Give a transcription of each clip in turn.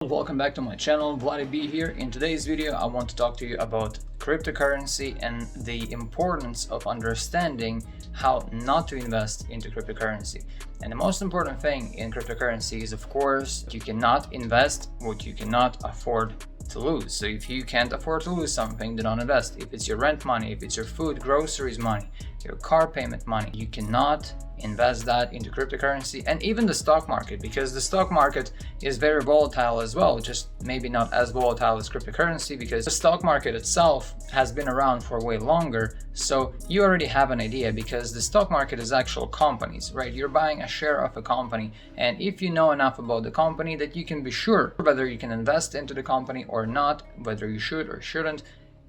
Welcome back to my channel, Vladi B here. In today's video I want to talk to you about cryptocurrency and the importance of understanding how not to invest into cryptocurrency. And the most important thing in cryptocurrency is, of course, you cannot invest what you cannot afford to lose. So if you can't afford to lose something, do not invest. If it's your rent money, if it's your food, groceries money, your car payment money, you cannot invest that into cryptocurrency and even the stock market, because the stock market is very volatile as well, just maybe not as volatile as cryptocurrency, because the stock market itself has been around for way longer. So you already have an idea, because the stock market is actual companies, right? You're buying a share of a company, and if you know enough about the company, that you can be sure whether you can invest into the company or not, whether you should or shouldn't.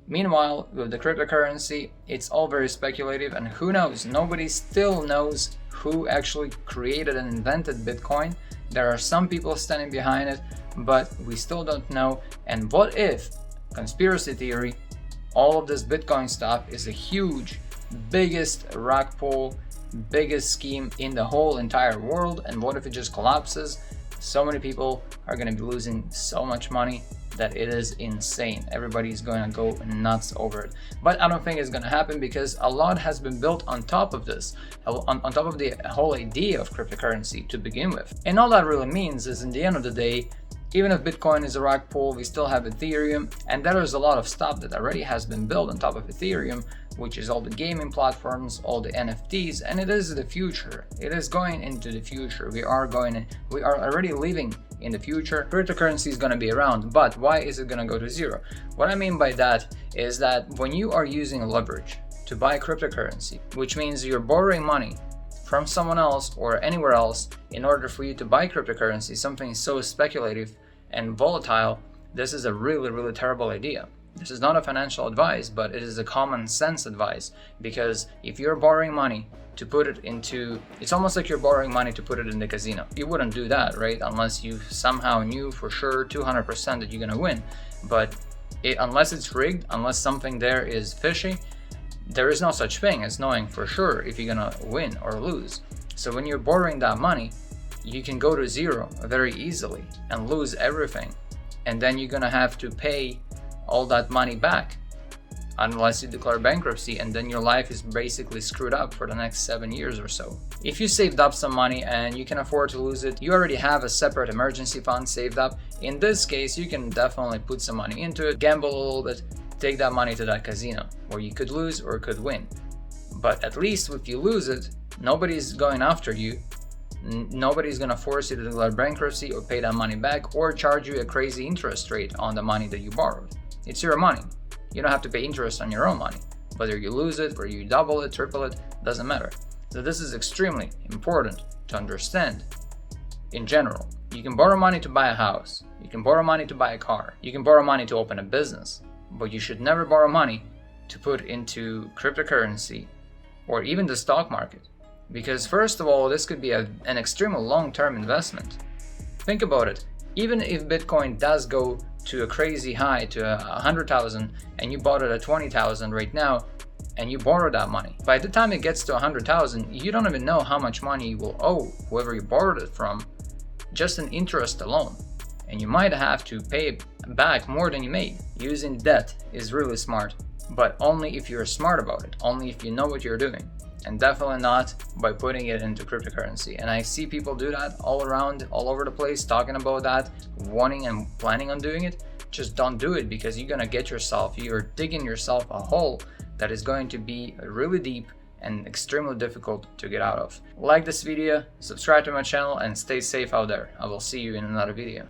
Meanwhile, with the cryptocurrency, it's all very speculative, and who knows? Nobody still knows who actually created and invented Bitcoin. There are some people standing behind it, but we still don't know. And what if, conspiracy theory, all of this Bitcoin stuff is a huge, biggest rug pull, biggest scheme in the whole entire world, and what if it just collapses? So many people are going to be losing so much money that it is insane. Everybody's going to go nuts over it. But I don't think it's going to happen, because a lot has been built on top of this, on top of the whole idea of cryptocurrency to begin with. And all that really means is, in the end of the day, even if Bitcoin is a rug pull, we still have Ethereum, and there is a lot of stuff that already has been built on top of Ethereum, which is all the gaming platforms, all the NFTs, and it is the future. It is going into the future. We are already living in the future. Cryptocurrency is going to be around, but why is it going to go to zero? What I mean by that is that when you are using leverage to buy cryptocurrency, which means you're borrowing money from someone else or anywhere else in order for you to buy cryptocurrency, something so speculative and volatile, this is a really terrible idea. This is not a financial advice, but it is a common sense advice, because if you're borrowing money to put it into, it's almost like you're borrowing money to put it in the casino. You wouldn't do that, right? Unless you somehow knew for sure 200% that you're gonna win. But unless it's rigged, unless something there is fishy, there is no such thing as knowing for sure if you're gonna win or lose. So when you're borrowing that money, you can go to zero very easily and lose everything. And then you're gonna have to pay all that money back unless you declare bankruptcy, and then your life is basically screwed up for the next 7 years or so. If you saved up some money and you can afford to lose it, you already have a separate emergency fund saved up. In this case, you can definitely put some money into it, gamble a little bit, take that money to that casino where you could lose or could win. But at least if you lose it, nobody's going after you. Nobody's gonna force you to declare bankruptcy or pay that money back or charge you a crazy interest rate on the money that you borrowed. It's your money. You don't have to pay interest on your own money. Whether you lose it or you double it, triple it, doesn't matter. So this is extremely important to understand. In general, you can borrow money to buy a house. You can borrow money to buy a car. You can borrow money to open a business. But you should never borrow money to put into cryptocurrency or even the stock market. Because first of all, this could be an extremely long-term investment. Think about it. Even if Bitcoin does go to a crazy high, to 100,000, and you bought it at 20,000 right now, and you borrow that money, by the time it gets to 100,000, you don't even know how much money you will owe whoever you borrowed it from, just in interest alone. And you might have to pay back more than you made. Using debt is really smart, but only if you're smart about it, only if you know what you're doing. And definitely not by putting it into cryptocurrency. And I see people do that all around, all over the place, talking about that, wanting and planning on doing it. Just don't do it, because you're gonna you're digging yourself a hole that is going to be really deep and extremely difficult to get out of. Like this video, subscribe to my channel, and stay safe out there. I will see you in another video.